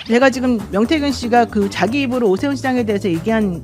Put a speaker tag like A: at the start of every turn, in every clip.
A: 제가 지금 명태균 씨가 그 자기 입으로 오세훈 시장에 대해서 얘기한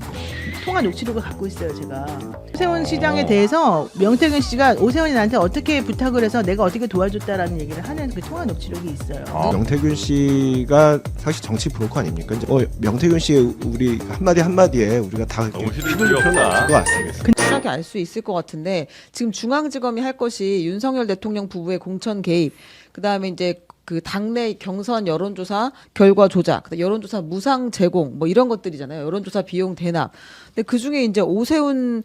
A: 통화 녹취록을 갖고 있어요. 제가 오세훈 시장에 대해서 명태균 씨가 오세훈이 나한테 어떻게 부탁을 해서 내가 어떻게 도와줬다라는 얘기를 하는 그 통화 녹취록이 있어요.
B: 명태균 씨가 사실 정치 브로커 아닙니까? 이제 명태균 씨의 우리 한마디에 우리가 다
C: 너무
B: 힘을 필요는 없을 것 같습니다.
D: 확실하게 알 수 있을 것 같은데 지금 중앙지검이 할 것이 윤석열 대통령 부부의 공천 개입, 그다음에 이제 그 당내 경선 여론조사 결과 조작, 여론조사 무상 제공 뭐 이런 것들이잖아요. 여론조사 비용 대납. 근데 그 중에 이제 오세훈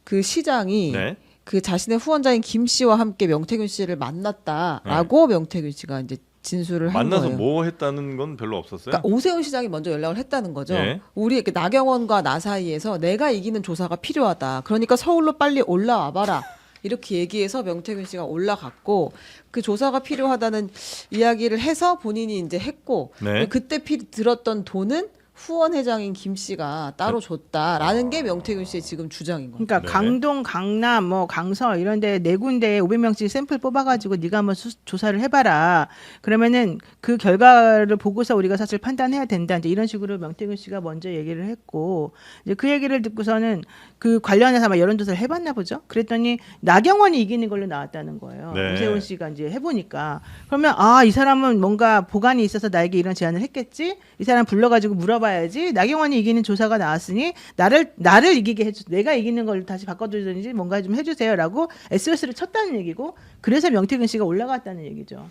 D: 그 시장이
C: 네.
D: 그 자신의 후원자인 김 씨와 함께 명태균 씨를 만났다라고 명태균 씨가 이제 진술을 한
C: 만나서
D: 거예요.
C: 뭐 했다는 건 별로 없었어요?
D: 그러니까 오세훈 시장이 먼저 연락을 했다는 거죠.
C: 네.
D: 우리 이렇게 나경원과 나 사이에서 내가 이기는 조사가 필요하다. 그러니까 서울로 빨리 올라와 봐라. 이렇게 얘기해서 명태균 씨가 올라갔고 그 조사가 필요하다는 이야기를 해서 본인이 이제 했고
C: 네.
D: 그때 들었던 돈은 후원 회장인 김 씨가 따로 줬다라는 게 명태균 씨의 지금 주장인 거예요.
A: 그러니까
C: 네.
A: 강동, 강남, 뭐 강서 이런데 네 군데에 500명씩 샘플 뽑아가지고 네가 한번 조사를 해봐라. 그러면은 그 결과를 보고서 우리가 사실 판단해야 된다. 이제 이런 식으로 명태균 씨가 먼저 얘기를 했고 이제 그 얘기를 듣고서는 그 관련해서 아마 여론조사를 해봤나 보죠. 그랬더니 나경원이 이기는 걸로 나왔다는 거예요.
C: 네.
A: 오세훈 씨가 이제 해보니까 그러면 이 사람은 뭔가 보관이 있어서 나에게 이런 제안을 했겠지. 이 사람 불러가지고 물어봐야지. 나경원이 이기는 조사가 나왔으니 나를 이기게 해주. 내가 이기는 걸 다시 바꿔주든지 뭔가 좀 해주세요라고 SOS를 쳤다는 얘기고. 그래서 명태균 씨가 올라갔다는 얘기죠.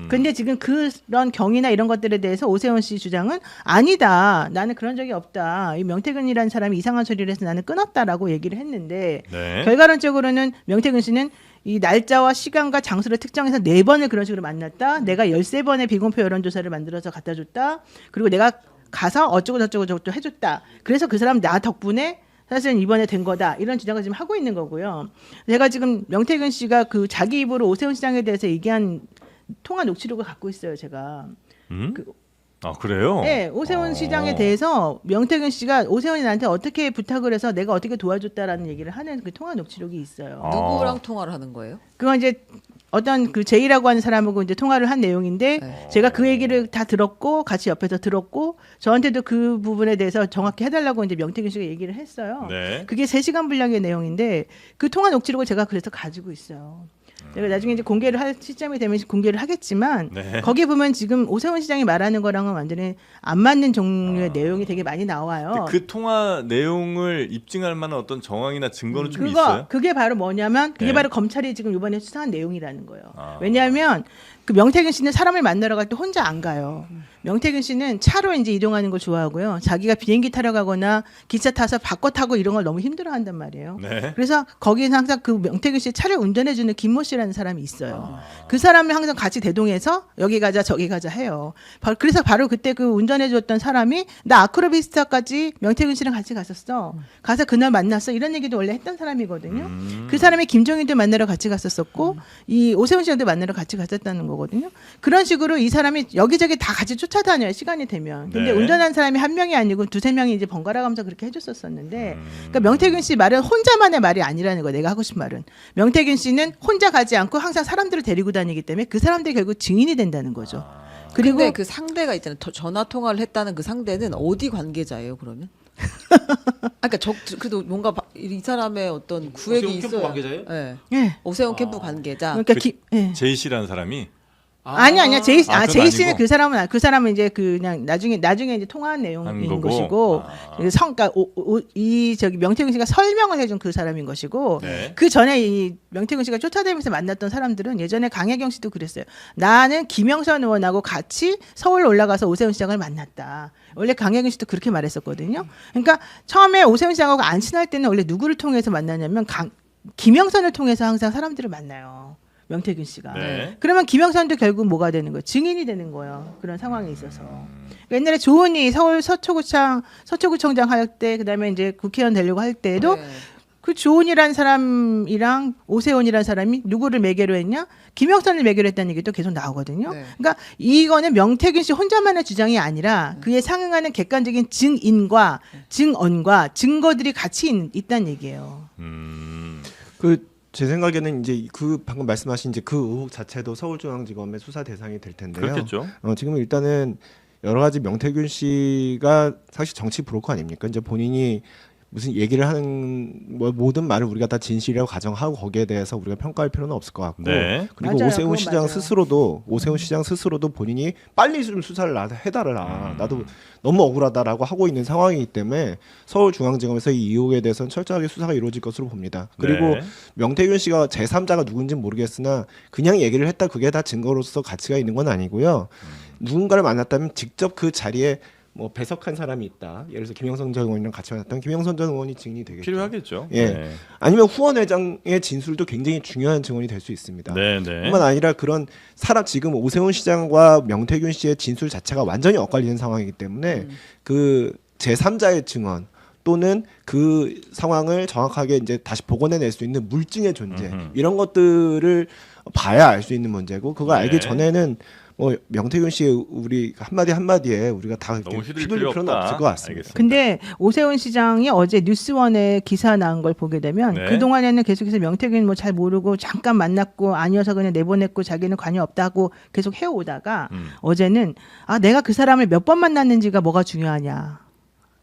A: 근데 지금 그런 경위나 이런 것들에 대해서 오세훈 씨 주장은 아니다. 나는 그런 적이 없다. 이 명태균이라는 사람이 이상한 소리를 해서 나는 끊었다라고 얘기를 했는데
C: 네.
A: 결과론적으로는 명태균 씨는 이 날짜와 시간과 장소를 특정해서 4번을 그런 식으로 만났다. 내가 13번의 비공표 여론조사를 만들어서 갖다 줬다. 그리고 내가 가서 어쩌고 저쩌고 저쩌고 해줬다. 그래서 그 사람 나 덕분에 사실은 이번에 된 거다. 이런 주장을 지금 하고 있는 거고요. 제가 지금 명태균 씨가 그 자기 입으로 오세훈 시장에 대해서 얘기한 통화 녹취록을 갖고 있어요. 제가.
C: 아 그래요?
A: 네, 오세훈 시장에 대해서 명태균 씨가 오세훈이 나한테 어떻게 부탁을 해서 내가 어떻게 도와줬다라는 얘기를 하는 그 통화 녹취록이 있어요.
D: 누구랑 통화를 하는 거예요?
A: 그건 이제 어떤 그 제이라고 하는 사람하고 이제 통화를 한 내용인데 제가 그 얘기를 다 들었고 같이 옆에서 들었고 저한테도 그 부분에 대해서 정확히 해달라고 이제 명태균 씨가 얘기를 했어요.
C: 네.
A: 그게 3시간 분량의 내용인데 그 통화 녹취록을 제가 그래서 가지고 있어요. 제가 나중에 이제 공개를 할 시점이 되면 공개를 하겠지만
C: 네.
A: 거기 보면 지금 오세훈 시장이 말하는 거랑은 완전히 안 맞는 종류의 내용이 되게 많이 나와요.
C: 그 통화 내용을 입증할 만한 어떤 정황이나 증거는 좀 있어요?
A: 그게 바로 뭐냐면 그게
C: 네.
A: 바로 검찰이 지금 이번에 수사한 내용이라는 거예요. 왜냐하면 그 명태균 씨는 사람을 만나러 갈 때 혼자 안 가요. 명태균 씨는 차로 이제 이동하는 걸 좋아하고요. 자기가 비행기 타러 가거나 기차 타서 바꿔 타고 이런 걸 너무 힘들어한단 말이에요.
C: 네.
A: 그래서 거기는 항상 그 명태균 씨 차를 운전해주는 김모 씨라는 사람이 있어요. 그 사람이 항상 같이 대동해서 여기 가자 저기 가자 해요. 그래서 바로 그때 그 운전해줬던 사람이 나 아크로비스타까지 명태균 씨랑 같이 갔었어. 가서 그날 만났어. 이런 얘기도 원래 했던 사람이거든요. 그 사람이 김종인도 만나러 같이 갔었었고 이 오세훈 씨도 만나러 같이 갔었다는 거거든요. 그런 식으로 이 사람이 여기저기 다 같이 쫓아다녀요. 시간이 되면. 근데
C: 네.
A: 운전한 사람이 한 명이 아니고 두세 명이 이제 번갈아 가면서 그렇게 해줬었었는데 그러니까 명태균 씨 말은 혼자만의 말이 아니라는 거예요. 내가 하고 싶은 말은. 명태균 씨는 혼자 가지 않고 항상 사람들을 데리고 다니기 때문에 그 사람들이 결국 증인이 된다는 거죠. 그리고
D: 근데 그 상대가 있잖아요. 전화 통화를 했다는 그 상대는 어디 관계자예요, 그러면? 그러니까 그래도 뭔가 이 사람의 어떤 구획이
E: 오세훈 캠프
D: 있어요.
E: 관계자예요?
D: 네.
A: 예.
D: 오세훈 캠프 관계자.
A: 그러니까 예.
C: 제이 씨라는 사람이
A: 아니야 제이
C: 그건
A: 제이 씨는
C: 아니고?
A: 그 사람은 이제 그냥 나중에 이제 통화한 내용인
C: 거고?
A: 것이고 그러니까 이 저기 명태균 씨가 설명을 해준 그 사람인 것이고
C: 네.
A: 그 전에 이 명태균 씨가 쫓아다니면서 만났던 사람들은 예전에 강혜경 씨도 그랬어요. 나는 김영선 의원하고 같이 서울 올라가서 오세훈 시장을 만났다. 원래 강혜경 씨도 그렇게 말했었거든요. 그러니까 처음에 오세훈 시장하고 안 친할 때는 원래 누구를 통해서 만나냐면 김영선을 통해서 항상 사람들을 만나요. 명태균 씨가.
C: 네.
A: 그러면 김영선도 결국 뭐가 되는 거예요? 증인이 되는 거예요. 그런 상황에 있어서. 옛날에 조은희 서울 서초구청장 할 때 그다음에 이제 국회의원 되려고 할 때도
D: 네.
A: 그 조은이라는 사람이랑 오세훈이라는 사람이 누구를 매개로 했냐? 김영선을 매개로 했다는 얘기도 계속 나오거든요.
D: 네.
A: 그러니까 이거는 명태균 씨 혼자만의 주장이 아니라 그에 상응하는 객관적인 증인과 증언과 증거들이 같이 있다는 얘기예요.
B: 제 생각에는 이제 그 방금 말씀하신 이제 그 의혹 자체도 서울중앙지검의 수사 대상이 될 텐데요.
C: 그렇겠죠.
B: 지금 일단은 여러 가지 명태균 씨가 사실 정치 브로커 아닙니까? 이제 본인이 무슨 얘기를 하는 뭐 모든 말을 우리가 다 진실이라고 가정하고 거기에 대해서 우리가 평가할 필요는 없을 것 같고
C: 네.
B: 그리고
A: 맞아요.
B: 오세훈
A: 그건
B: 시장
A: 맞아요.
B: 스스로도 본인이 빨리 좀 수사를 해달라 나도 너무 억울하다라고 하고 있는 상황이기 때문에 서울중앙지검에서 이 의혹에 대해서는 철저하게 수사가 이루어질 것으로 봅니다. 그리고
C: 네.
B: 명태균 씨가 제3자가 누군지는 모르겠으나 그냥 얘기를 했다 그게 다 증거로서 가치가 있는 건 아니고요. 누군가를 만났다면 직접 그 자리에 뭐 배석한 사람이 있다. 예를 들어서 김영선 전 의원이랑 같이 만났던 김영선 전 의원이 증인이 되겠죠.
C: 필요하겠죠.
B: 예.
C: 네.
B: 아니면 후원 회장의 진술도 굉장히 중요한 증언이 될 수 있습니다.
C: 네, 네.
B: 뿐만 아니라 그런 사람 지금 오세훈 시장과 명태균 씨의 진술 자체가 완전히 엇갈리는 상황이기 때문에 그 제3자의 증언 또는 그 상황을 정확하게 이제 다시 복원해낼 수 있는 물증의 존재 이런 것들을 봐야 알 수 있는 문제고 그걸
C: 네.
B: 알기 전에는 뭐 명태균 씨의 우리 한마디에 우리가 다 이렇게
C: 너무 휘둘릴
B: 휘둘릴
C: 필요
B: 필요는
C: 없다.
B: 없을 것 같습니다.
C: 알겠습니다.
A: 근데 오세훈 시장이 어제 뉴스원에 기사 나온 걸 보게 되면
C: 네.
A: 그동안에는 계속해서 명태균 뭐 잘 모르고 잠깐 만났고 아니어서 그냥 내보냈고 자기는 관여 없다고 계속 해오다가 어제는 아 내가 그 사람을 몇 번 만났는지가 뭐가 중요하냐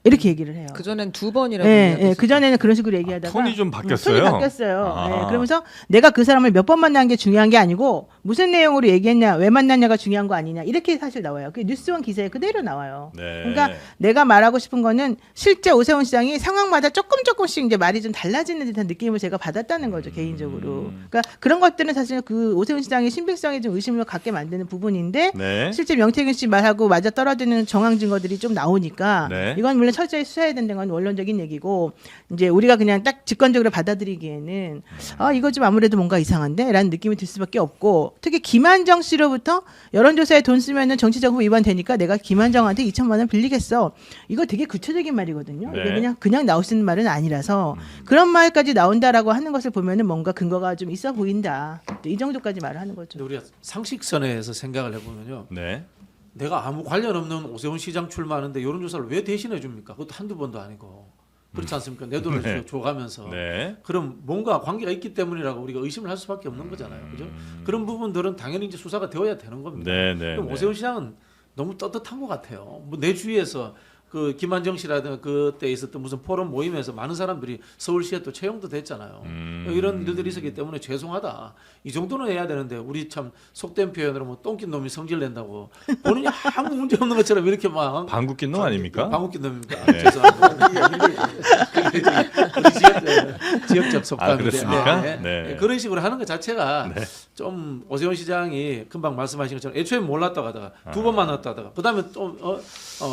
A: 이렇게 얘기를 해요.
D: 그 전엔 2번이라고.
A: 예, 그 전에는 그런 식으로 얘기하다가
C: 톤이 좀 바뀌었어요.
A: 톤이 바뀌었어요.
C: 아.
A: 예, 그러면서 내가 그 사람을 몇 번 만난 게 중요한 게 아니고 무슨 내용으로 얘기했냐, 왜 만났냐가 중요한 거 아니냐 이렇게 사실 나와요. 그 뉴스원 기사에 그대로 나와요.
C: 네.
A: 그러니까 내가 말하고 싶은 거는 실제 오세훈 시장이 상황마다 조금씩 이제 말이 좀 달라지는 듯한 느낌을 제가 받았다는 거죠 개인적으로. 그러니까 그런 것들은 사실 그 오세훈 시장의 신빙성에 좀 의심을 갖게 만드는 부분인데
C: 네.
A: 실제 명태균 씨 말하고 맞아 떨어지는 정황 증거들이 좀 나오니까
C: 네.
A: 이건 물론 철저히 수사해야 된다는 건 원론적인 얘기고 이제 우리가 그냥 딱 직관적으로 받아들이기에는 아 이거 좀 아무래도 뭔가 이상한데라는 느낌이 들 수밖에 없고 특히 김한정 씨로부터 여론조사에 돈 쓰면은 정치적 후보 위반되니까 내가 김한정한테 2천만 원 빌리겠어. 이거 되게 구체적인 말이거든요.
C: 네.
A: 이게 그냥 나올 수 있는 말은 아니라서 그런 말까지 나온다라고 하는 것을 보면은 뭔가 근거가 좀 있어 보인다. 이 정도까지 말을 하는 거죠.
E: 근데 우리가 상식선에서 생각을 해보면요,
C: 네.
E: 내가 아무 관련 없는 오세훈 시장 출마하는데 여론조사를 왜 대신해 줍니까? 그것도 한두 번도 아니고 그렇지 않습니까? 내 돈을
C: 네.
E: 줘가면서
C: 네.
E: 그럼 뭔가 관계가 있기 때문이라고 우리가 의심을 할 수밖에 없는 거잖아요, 그죠? 그런 부분들은 당연히 이제 수사가 되어야 되는 겁니다.
C: 네, 네,
E: 그럼
C: 네.
E: 오세훈 시장은 너무 떳떳한 것 같아요. 뭐 내 주위에서 그 김한정 씨라든가 그때 있었던 무슨 포럼 모임에서 많은 사람들이 서울시에 또 채용도 됐잖아요. 이런 일들이 있었기 때문에 죄송하다. 이 정도는 해야 되는데 우리 참 속된 표현으로 뭐 똥낀 놈이 성질 낸다고 본인이 아무 문제 없는 것처럼 이렇게 막
C: 방귀 낀 놈 아닙니까?
E: 방귀 낀 놈입니까?
C: 네.
E: 죄송합니다. 우리 지역적 속담인데
C: 그렇습니까?
E: 네.
C: 네.
E: 그런 식으로 하는 것 자체가 좀 오세훈 시장이 금방 말씀하신 것처럼 애초에 몰랐다가 하다가 두 번 만났다가 그다음에 또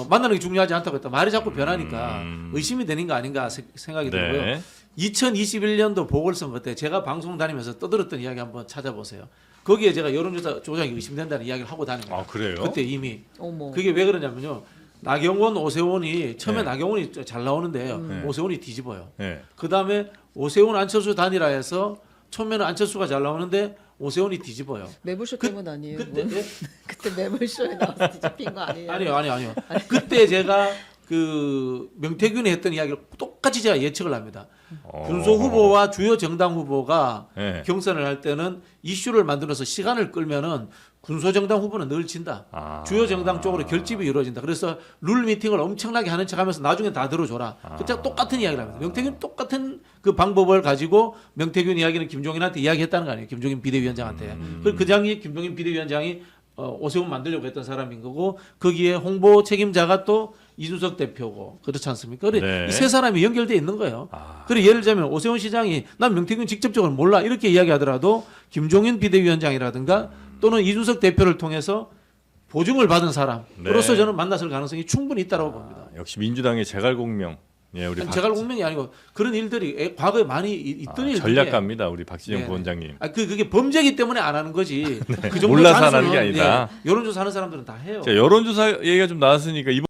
E: 만나는 게 중요하지 않다고 했다. 말이 자꾸 변하니까 의심이 되는 거 아닌가 생각이
C: 네.
E: 들고요. 2021년도 보궐선거 때 제가 방송 다니면서 떠들었던 이야기 한번 찾아보세요. 거기에 제가 여론조사 조작이 의심된다는 이야기를 하고 다닙니다.
C: 아, 그래요?
E: 그때 이미
D: 어머.
E: 그게 왜 그러냐면요. 나경원, 오세훈이 처음에
C: 네.
E: 나경원이 잘 나오는데요.
C: 네.
E: 오세훈이 뒤집어요.
C: 네.
E: 그 다음에 오세훈, 안철수 단일화 해서 처음에는 안철수가 잘 나오는데 오세훈이 뒤집어요.
D: 매불쇼 때문 아니에요?
E: 그때
D: 뭐? 그때 매불쇼에 나와서 뒤집힌 거 아니에요?
E: 아니요. 그때 제가 그 명태균이 했던 이야기를 똑같이 제가 예측을 합니다. 군소 후보와 주요 정당 후보가
C: 네.
E: 경선을 할 때는 이슈를 만들어서 시간을 끌면은 군소 정당 후보는 늘 진다.
C: 아.
E: 주요 정당 쪽으로 결집이 이루어진다. 그래서 룰 미팅을 엄청나게 하는 척하면서 나중에 다 들어줘라. 그때 똑같은 이야기를 합니다. 명태균 똑같은 그 방법을 가지고 명태균 이야기는 김종인한테 이야기했다는 거 아니에요. 김종인 비대위원장한테. 그 장이 김종인 비대위원장이 오세훈 만들려고 했던 사람인 거고 거기에 홍보 책임자가 또 이준석 대표고 그렇지 않습니까? 그래
C: 네.
E: 이 세 사람이 연결돼 있는 거예요. 그래 예를 들자면 오세훈 시장이 난 명태균 직접적으로 몰라 이렇게 이야기하더라도 김종인 비대위원장이라든가 또는 이준석 대표를 통해서 보증을 받은 사람으로서
C: 네.
E: 저는 만났을 가능성이 충분히 있다고 봅니다.
C: 역시 민주당의 제갈공명. 예, 우리
E: 제가 공명이 아니고 그런 일들이 과거에 많이 있던 일들이에요.
C: 전략가입니다, 우리 박지정
E: 네.
C: 부원장님.
E: 그게 범죄이기 때문에 안 하는 거지. 그 정도
C: 몰라서 안 하는
E: 찬스는,
C: 게 아니다.
E: 여론조사 하는 사람들은 다 해요.
C: 자, 여론조사 얘기가 좀 나왔으니까 이번